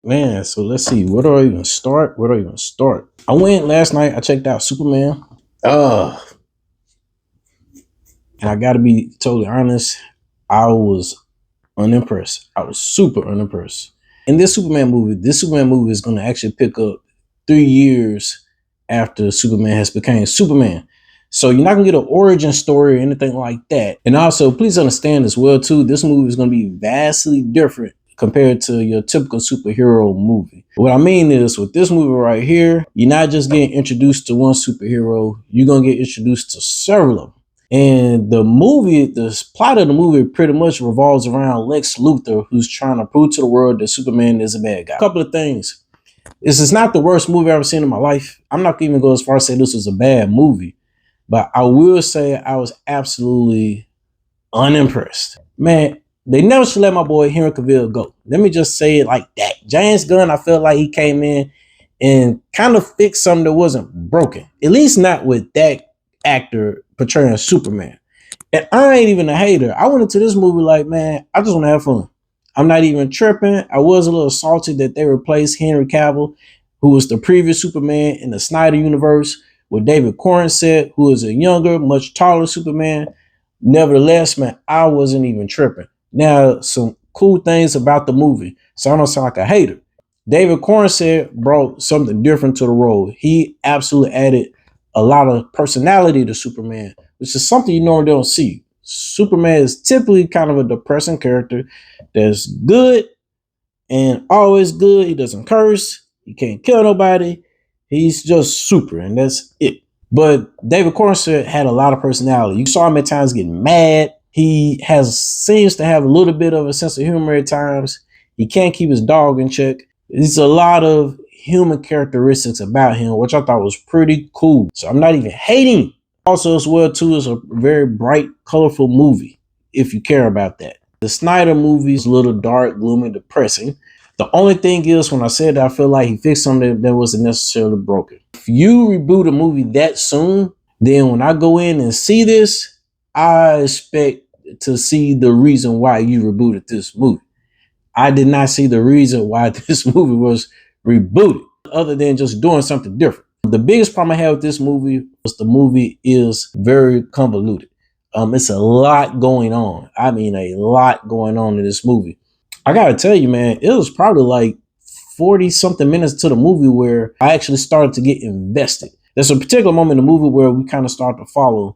Man, so let's see. Where do I even start? Where do I even start? I went last night. I checked out Superman. Uh, and I got to be totally honest. I was unimpressed. I was super unimpressed. In this Superman movie is going to actually pick up 3 years after Superman has become Superman. So you're not gonna get an origin story or anything like that. And also, please understand as well too, this movie is gonna be vastly different compared to your typical superhero movie. What I mean is, with this movie right here, you're not just getting introduced to one superhero, you're gonna get introduced to several of them. And the plot of the movie pretty much revolves around Lex Luthor, who's trying to prove to the world that Superman is a bad guy. A couple of things. This is not the worst movie I've ever seen in my life. I'm not even go as far as say this was a bad movie, but I will say I was absolutely unimpressed. Man, they never should let my boy Henry Cavill go. Let me just say it like that. James Gunn, I felt like he came in and kind of fixed something that wasn't broken. At least not with that actor portraying Superman. And I ain't even a hater. I went into this movie like, man, I just want to have fun. I'm not even tripping. I was a little salty that they replaced Henry Cavill, who was the previous Superman in the Snyder universe, with David Corenswet, who is a younger, much taller Superman. Nevertheless, man, I wasn't even tripping. Now, some cool things about the movie, so I don't sound like a hater. David Corenswet brought something different to the role. He absolutely added a lot of personality to Superman, which is something you normally don't see. Superman is typically kind of a depressing character that's good and always good. He doesn't curse. He can't kill nobody. He's just super, and that's it. But David Cornsett had a lot of personality. You saw him at times getting mad. He seems to have a little bit of a sense of humor at times. He can't keep his dog in check. There's a lot of human characteristics about him, which I thought was pretty cool. So I'm not even hating. Also, as well, too, is a very bright, colorful movie, if you care about that. The Snyder movie is a little dark, gloomy, depressing. The only thing is, when I said that, I feel like he fixed something that wasn't necessarily broken. If you reboot a movie that soon, then when I go in and see this, I expect to see the reason why you rebooted this movie. I did not see the reason why this movie was rebooted, other than just doing something different. The biggest problem I had with this movie was the movie is very convoluted. It's a lot going on. I mean, a lot going on in this movie. I gotta tell you, man, it was probably like 40 something minutes to the movie where I actually started to get invested. There's a particular moment in the movie where we kind of start to follow,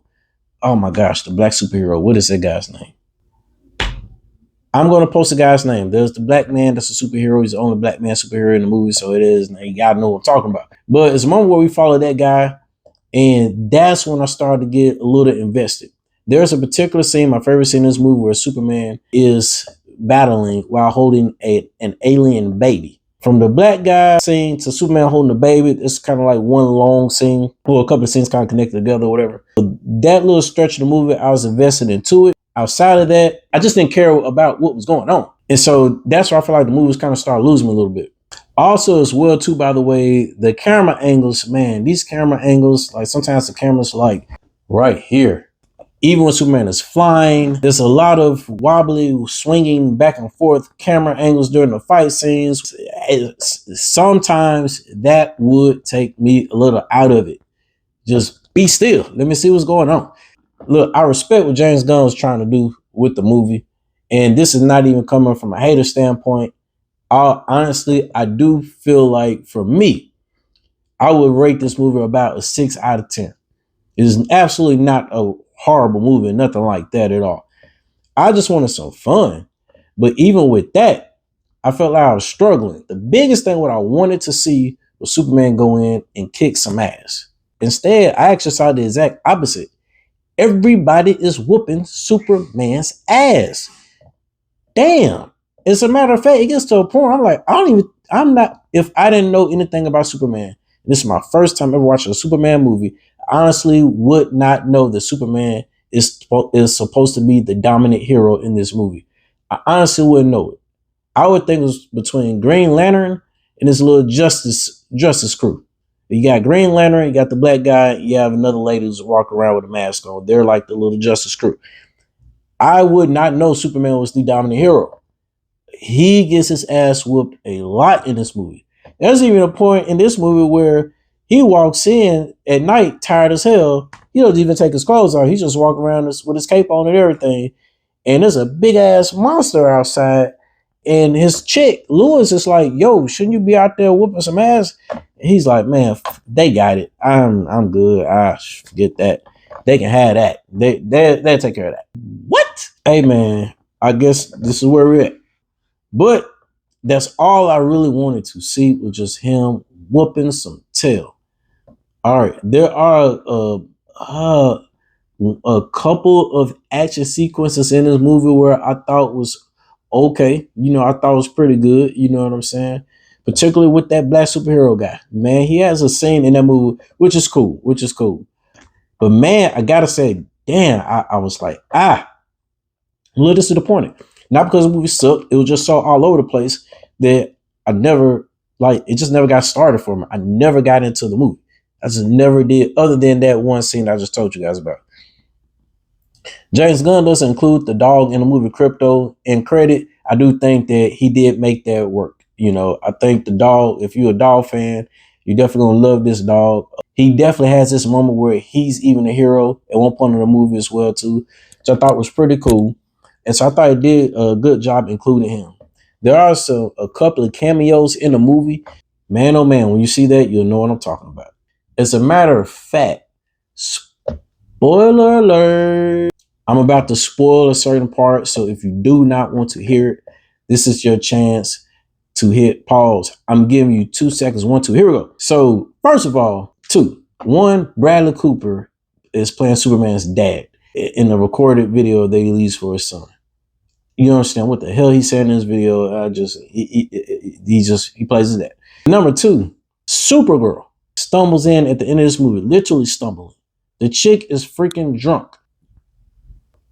oh my gosh, the black superhero. What is that guy's name? I'm going to post the guy's name. There's the black man that's a superhero. He's the only black man superhero in the movie, so it is. And you got to know what I'm talking about. But it's a moment where we follow that guy, and that's when I started to get a little invested. There's a particular scene, my favorite scene in this movie, where Superman is battling while holding an alien baby. From the black guy scene to Superman holding the baby, it's kind of like one long scene, or a couple of scenes kind of connected together, or whatever. But that little stretch of the movie, I was invested into it. Outside of that, I just didn't care about what was going on. And so that's where I feel like the movies kind of started losing me a little bit. Also, as well, too, by the way, the camera angles, man, these camera angles, like sometimes the camera's like right here. Even when Superman is flying, there's a lot of wobbly, swinging back and forth camera angles during the fight scenes. Sometimes that would take me a little out of it. Just be still. Let me see what's going on. Look, I respect what James Gunn was trying to do with the movie, and this is not even coming from a hater standpoint. Honestly, I do feel like for me, I would rate this movie about a 6 out of 10. It is absolutely not a horrible movie, nothing like that at all. I just wanted some fun. But even with that, I felt like I was struggling. The biggest thing what I wanted to see was Superman go in and kick some ass. Instead, I actually saw the exact opposite. Everybody is whooping Superman's ass. Damn. As a matter of fact, it gets to a point, I'm like, if I didn't know anything about Superman, this is my first time ever watching a Superman movie, I honestly would not know that Superman is supposed to be the dominant hero in this movie. I honestly wouldn't know it. I would think it was between Green Lantern and his little Justice crew. You got Green Lantern, you got the black guy, you have another lady who's walking around with a mask on. They're like the little Justice crew. I would not know Superman was the dominant hero. he gets his ass whooped a lot in this movie. There's even a point in this movie where he walks in at night tired as hell. He doesn't even take his clothes off. He just walking around with his cape on and everything. And there's a big ass monster outside. And his chick, Lewis, is like, yo, shouldn't you be out there whooping some ass? And he's like, man, they got it. I'm good. Forget that. They can have that. They'll take care of that. What? Hey man, I guess this is where we're at. But that's all I really wanted to see was just him whooping some tail. All right, there are a couple of action sequences in this movie where I thought was okay. I thought it was pretty good. You know what I'm saying? Particularly with that black superhero guy. Man, he has a scene in that movie, which is cool. But man, I gotta say, damn, I was like, a little disappointed. Not because the movie sucked. It was just so all over the place that I never, it just never got started for me. I never got into the movie. I just never did, other than that one scene I just told you guys about. James Gunn doesn't include the dog in the movie Crypto. In credit, I do think that he did make that work. I think the dog, if you're a dog fan, you're definitely gonna love this dog. He definitely has this moment where he's even a hero at one point in the movie as well too, which I thought was pretty cool. And so I thought it did a good job including him. There are a couple of cameos in the movie. Man, oh man, when you see that, you'll know what I'm talking about. As a matter of fact, spoiler alert, I'm about to spoil a certain part. So if you do not want to hear it, this is your chance to hit pause. I'm giving you 2 seconds. 1, 2, here we go. So first of all, 2, 1, Bradley Cooper is playing Superman's dad in the recorded video they released for his son. You understand what the hell he's saying in this video? He plays his dad. Number 2, Supergirl stumbles in at the end of this movie, literally stumbling. The chick is freaking drunk.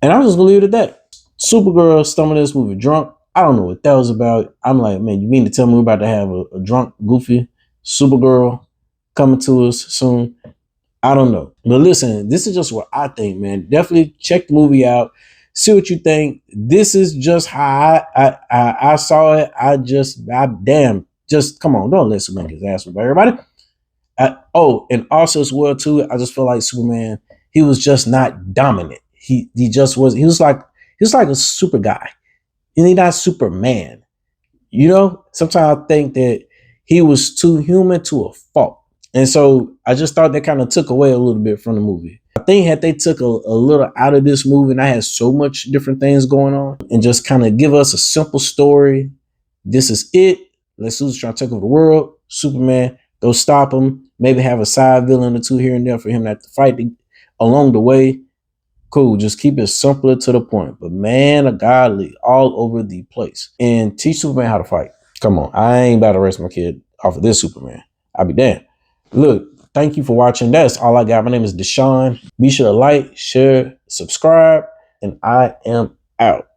And I'm just gonna leave it at that. Supergirl stumbling in this movie drunk. I don't know what that was about. I'm like, man, you mean to tell me we're about to have a drunk, goofy Supergirl coming to us soon? I don't know. But listen, this is just what I think, man. Definitely check the movie out. See what you think. This is just how I saw it. Just come on, don't let Superman get his ass whooped by everybody. And also as well too, I just feel like Superman, he was just not dominant. He just was. He was like a super guy. And he's not Superman. Sometimes I think that he was too human to a fault. And so I just thought that kind of took away a little bit from the movie. I think had they took a little out of this movie, and I had so much different things going on, and just kind of give us a simple story. This is it. Lex Luthor's trying to take over the world. Superman, go stop him. Maybe have a side villain or two here and there for him to have to fight along the way. Cool, just keep it simpler to the point. But man, a godly all over the place. And teach Superman how to fight. Come on, I ain't about to raise my kid off of this Superman. I'll be damned. Look, thank you for watching. That's all I got. My name is Deshaun. Be sure to like, share, subscribe, and I am out.